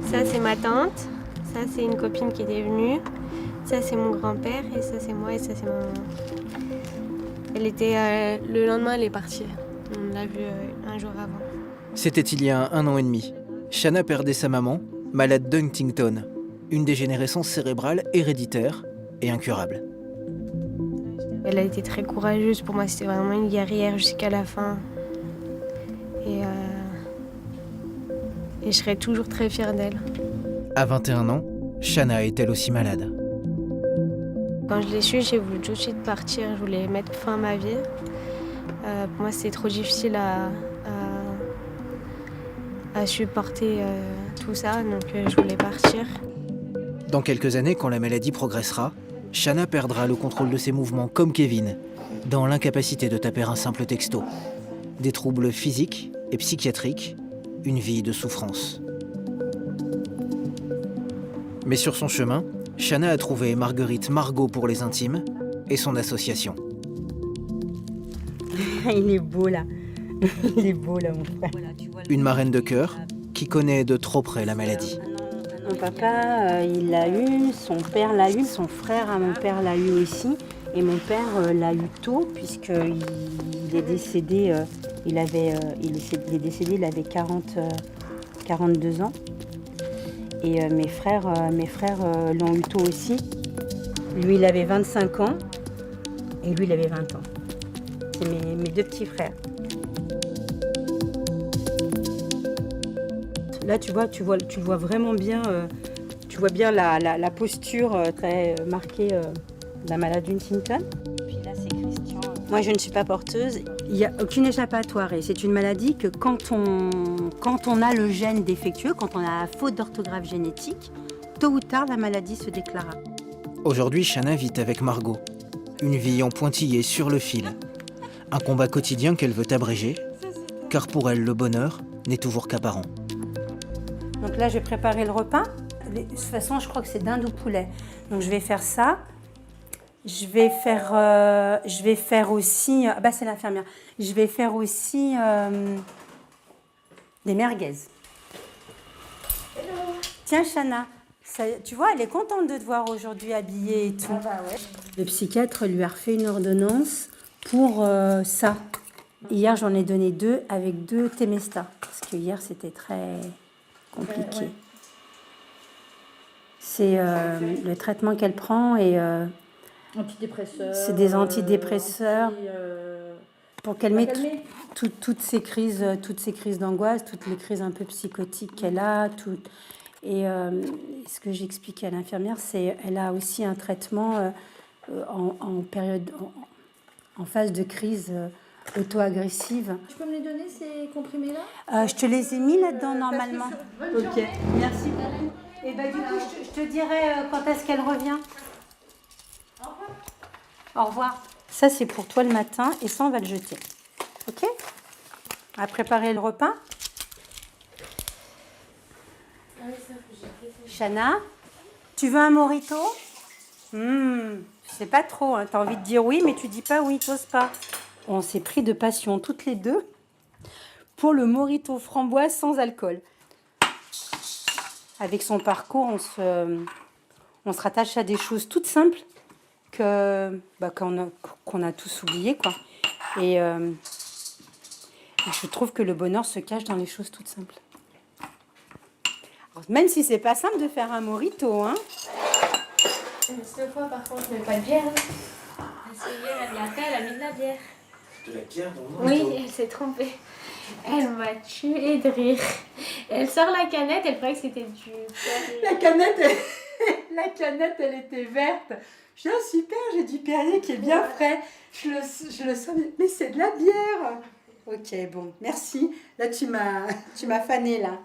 Ça, c'est ma tante. Ça, c'est une copine qui était venue. Ça, c'est mon grand-père. Et ça, c'est moi. Et ça, c'est ma maman. Elle était... le lendemain, elle est partie. On l'a vue un jour avant. C'était il y a 1 an et demi. Shanna perdait sa maman, malade d'Huntington, une dégénérescence cérébrale héréditaire et incurable. Elle a été très courageuse. Pour moi, c'était vraiment une guerrière jusqu'à la fin. Et je serai toujours très fière d'elle. À 21 ans, Shanna est elle aussi malade. Quand je l'ai su, j'ai voulu tout de suite partir. Je voulais mettre fin à ma vie. Pour moi, c'était trop difficile à supporter tout ça, donc je voulais partir. Dans quelques années, quand la maladie progressera, Shanna perdra le contrôle de ses mouvements comme Kevin, dans l'incapacité de taper un simple texto. Des troubles physiques et psychiatriques, une vie de souffrance. Mais sur son chemin, Shanna a trouvé Marguerite Margot pour les intimes et son association. Il est beau là. Il est beau là, mon frère. Une marraine de cœur qui connaît de trop près la maladie. Mon papa, il l'a eu, son père l'a eu, son frère à mon père l'a eu aussi. Et mon père l'a eu tôt, puisqu'il est décédé, il est décédé, il avait 42 ans. Et mes frères l'ont eu tôt aussi. Lui, il avait 25 ans et lui, il avait 20 ans. C'est mes deux petits frères. Là, tu le vois vraiment bien. Tu vois bien la posture très marquée de la malade d'Huntington. Puis là, c'est Christian. Moi, je ne suis pas porteuse. Il n'y a aucune échappatoire. Et c'est une maladie que quand on a le gène défectueux, quand on a la faute d'orthographe génétique, tôt ou tard, la maladie se déclara. Aujourd'hui, Shanna vit avec Margot. Une vie en pointillé sur le fil. Un combat quotidien qu'elle veut abréger, car pour elle, le bonheur n'est toujours qu'apparent. Donc là, je vais préparer le repas. De toute façon, je crois que c'est dinde ou poulet. Donc je vais faire ça. Je vais faire aussi... Ah bah c'est l'infirmière. Je vais faire aussi des merguez. Hello. Tiens, Shanna, tu vois, elle est contente de te voir aujourd'hui habillée et tout. Ah bah ouais. Le psychiatre lui a refait une ordonnance pour ça. Hier, j'en ai donné 2 avec 2 Temesta. Parce que hier, c'était très compliqué. Ouais. C'est le traitement qu'elle prend et... antidépresseurs. C'est des antidépresseurs pour calmer toutes ces crises d'angoisse, toutes les crises un peu psychotiques qu'elle a. Et ce que j'expliquais à l'infirmière, c'est qu'elle a aussi un traitement en phase de crise auto-agressive. Tu peux me les donner, ces comprimés-là ? Je te les ai mis là-dedans normalement. Ok, merci. Et bah, du coup, je te dirai quand est-ce qu'elle revient. Au revoir. Au revoir. Ça, c'est pour toi le matin et ça, on va le jeter. Ok ? À préparer le repas. Shanna, tu veux un mojito ? Je sais pas trop. Hein. Tu as envie de dire oui, mais tu dis pas oui, t'oses pas. On s'est pris de passion toutes les deux pour le mojito framboise sans alcool. Avec son parcours, on se rattache à des choses toutes simples qu'on a tous oubliées, quoi. Et je trouve que le bonheur se cache dans les choses toutes simples. Alors, même si c'est pas simple de faire un mojito, hein. Cette fois, par contre, je mets pas de bière. Parce que hier, elle a mis de la bière. De la bière dans le mojito ? Oui, elle s'est trompée. Elle m'a tuée de rire. Elle sort la canette, elle croyait que c'était du... La canette, elle était verte. Je dis, oh, super, j'ai du Perrier qui est bien frais. Je le sens, mais c'est de la bière. Ok, bon, merci. Là, tu m'as fané, là.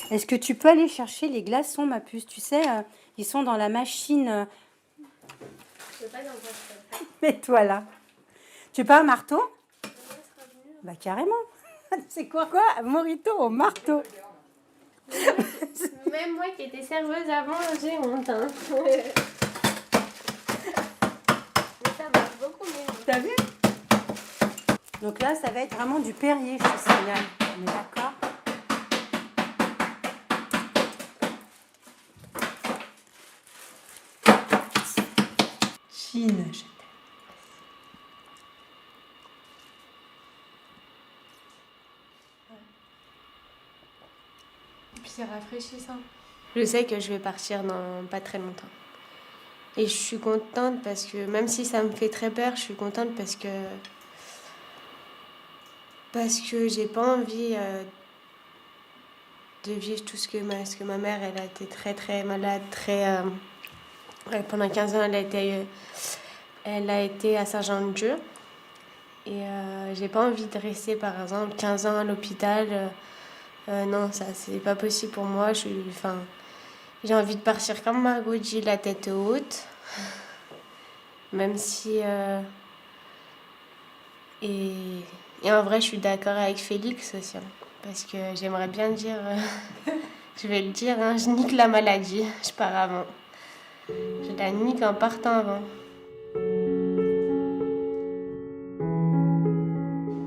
Est-ce que tu peux aller chercher les glaçons, ma puce ? Tu sais, ils sont dans la machine. Je sais pas dans quoi. Mets-toi là. Tu veux pas un marteau ? Bah, carrément. C'est quoi ? Mojito au marteau. Même moi qui étais serveuse avant, j'ai honte. Hein. Mais ça marche beaucoup mieux. T'as vu ? Donc là, ça va être vraiment du Perrier, je te signale. On est d'accord ? copine, je t'aime. Et puis c'est rafraîchissant. Je sais que je vais partir dans pas très longtemps. Et je suis contente parce que, même si ça me fait très peur, je suis contente parce que j'ai pas envie de vivre tout ce que ma mère, elle a été très très malade, pendant 15 ans, elle a été à Saint-Jean-de-Dieu. Et j'ai pas envie de rester, par exemple, 15 ans à l'hôpital. Non, ça, c'est pas possible pour moi. J'ai envie de partir comme Margot dit, la tête haute. Même si... Et en vrai, je suis d'accord avec Félix aussi. Parce que j'aimerais bien dire... je vais le dire, hein, je nique la maladie. Je pars avant. Je la nique en partant avant.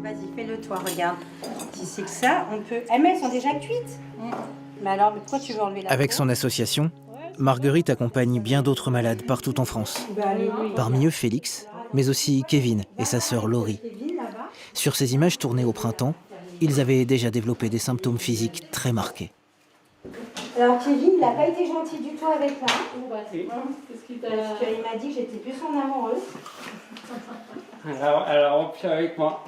Vas-y, fais-le toi, regarde. Si c'est que ça, on peut... Eh mais elles sont déjà cuites. Mais alors, pourquoi tu veux enlever la Avec peau? son association, Marguerite accompagne bien d'autres malades partout en France. Parmi eux, Félix, mais aussi Kevin et sa sœur Laurie. Sur ces images tournées au printemps, ils avaient déjà développé des symptômes physiques très marqués. Alors Kevin, il n'a pas été gentil du tout avec moi. Qu'est-ce qu'il t'a... Parce qu'il m'a dit que j'étais plus son amoureuse. Elle a rompu avec moi.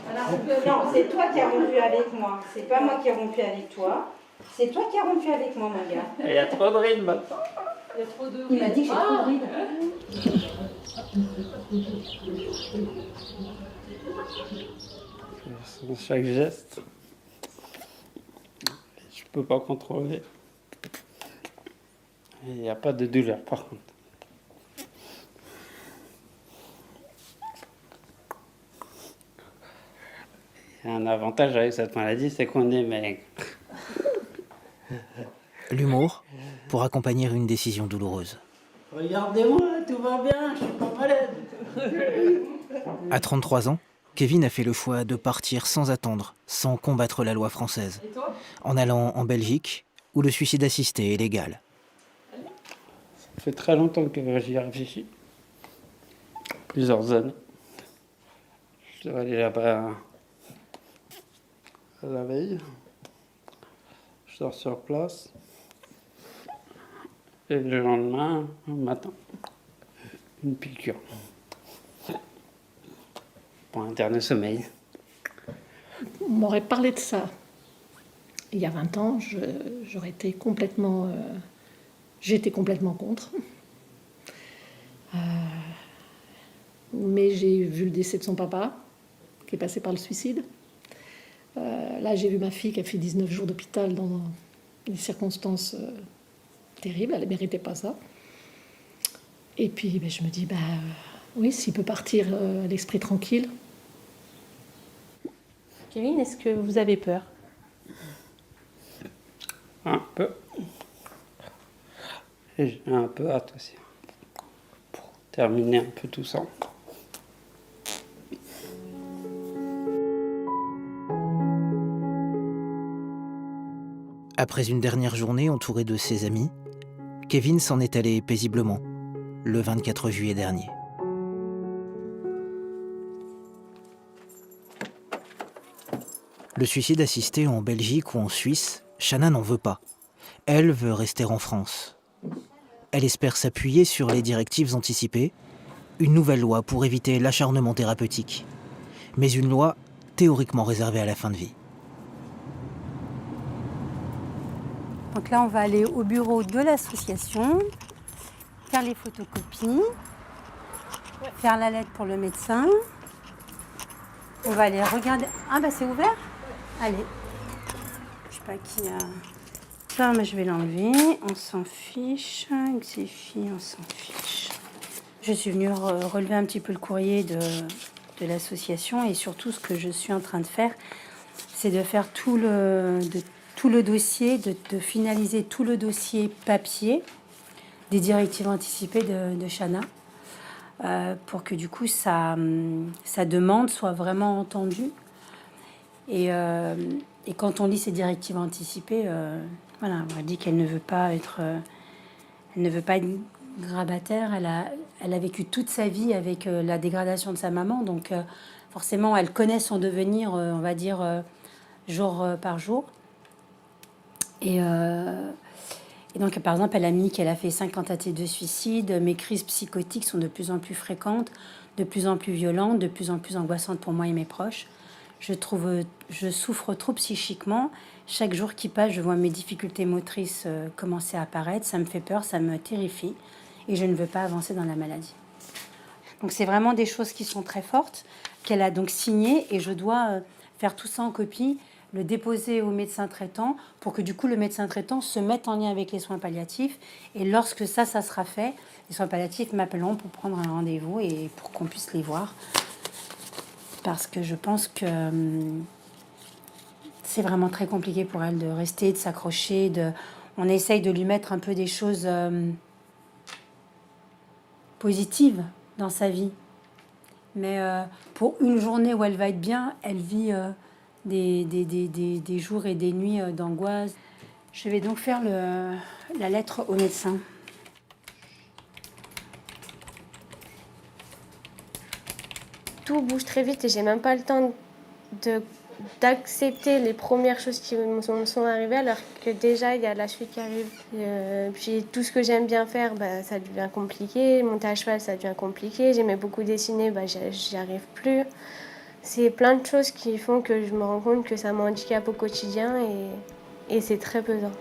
Non, c'est toi qui as rompu avec moi. C'est pas moi qui ai rompu avec toi. C'est toi qui as rompu avec moi, mon gars. Il y a trop de rides maintenant. Il y a trop de... Il m'a dit que j'ai trop de rides. Sur chaque geste, je peux pas contrôler. Il n'y a pas de douleur par contre. Il y a un avantage avec cette maladie, c'est qu'on est maigre. L'humour pour accompagner une décision douloureuse. Regardez-moi, tout va bien, je suis pas malade. À 33 ans, Kevin a fait le choix de partir sans attendre, sans combattre la loi française, en allant en Belgique, où le suicide assisté est légal. Ça fait très longtemps que j'y réfléchis. Plusieurs années. Je dois aller là-bas à la veille. Je sors sur place. Et le lendemain, au matin, une piqûre. Pour un dernier sommeil. On m'aurait parlé de ça il y a 20 ans, j'aurais été complètement... j'étais complètement contre. Mais j'ai vu le décès de son papa, qui est passé par le suicide. Là, j'ai vu ma fille qui a fait 19 jours d'hôpital dans des circonstances terribles. Elle ne méritait pas ça. Et puis, je me dis, oui, s'il peut partir l'esprit tranquille. Kevin, est-ce que vous avez peur? Un peu. Et j'ai un peu hâte aussi. Pour terminer un peu tout ça. Après une dernière journée entouré de ses amis, Kevin s'en est allé paisiblement, le 24 juillet dernier. Le suicide assisté en Belgique ou en Suisse, Shanna n'en veut pas. Elle veut rester en France. Elle espère s'appuyer sur les directives anticipées, une nouvelle loi pour éviter l'acharnement thérapeutique, mais une loi théoriquement réservée à la fin de vie. Donc là, on va aller au bureau de l'association, faire les photocopies, faire la lettre pour le médecin. On va aller regarder... Ah c'est ouvert? Allez. Je sais pas qui a... Ça, mais je vais l'enlever. On s'en fiche. Xéphie, on s'en fiche. Je suis venue relever un petit peu le courrier de l'association et surtout ce que je suis en train de faire, c'est de faire tout le dossier, de finaliser tout le dossier papier des directives anticipées de Shanna pour que du coup sa demande soit vraiment entendue. Et quand on lit ces directives anticipées, voilà, on dit qu'elle ne veut pas être grabataire, elle a vécu toute sa vie avec la dégradation de sa maman. Donc forcément, elle connaît son devenir, on va dire, jour par jour. Et donc, par exemple, elle a mis qu'elle a fait 5 tentatives de suicide. Mes crises psychotiques sont de plus en plus fréquentes, de plus en plus violentes, de plus en plus angoissantes pour moi et mes proches. Je souffre trop psychiquement. Chaque jour qui passe, je vois mes difficultés motrices commencer à apparaître. Ça me fait peur, ça me terrifie. Et je ne veux pas avancer dans la maladie. Donc, c'est vraiment des choses qui sont très fortes, qu'elle a donc signées. Et je dois faire tout ça en copie, le déposer au médecin traitant pour que du coup le médecin traitant se mette en lien avec les soins palliatifs. Et lorsque ça sera fait, les soins palliatifs m'appelleront pour prendre un rendez-vous et pour qu'on puisse les voir. Parce que je pense que c'est vraiment très compliqué pour elle de rester, de s'accrocher. On essaye de lui mettre un peu des choses positives dans sa vie. Mais pour une journée où elle va être bien, elle vit des jours et des nuits d'angoisse. Je vais donc faire la lettre au médecin. Tout bouge très vite et j'ai même pas le temps d'accepter les premières choses qui me sont arrivées, alors que déjà il y a la suite qui arrive. Puis tout ce que j'aime bien faire, ça devient compliqué. Monter à cheval, ça devient compliqué. J'aimais beaucoup dessiner, j'y arrive plus. C'est plein de choses qui font que je me rends compte que ça m'handicape au quotidien et c'est très pesant.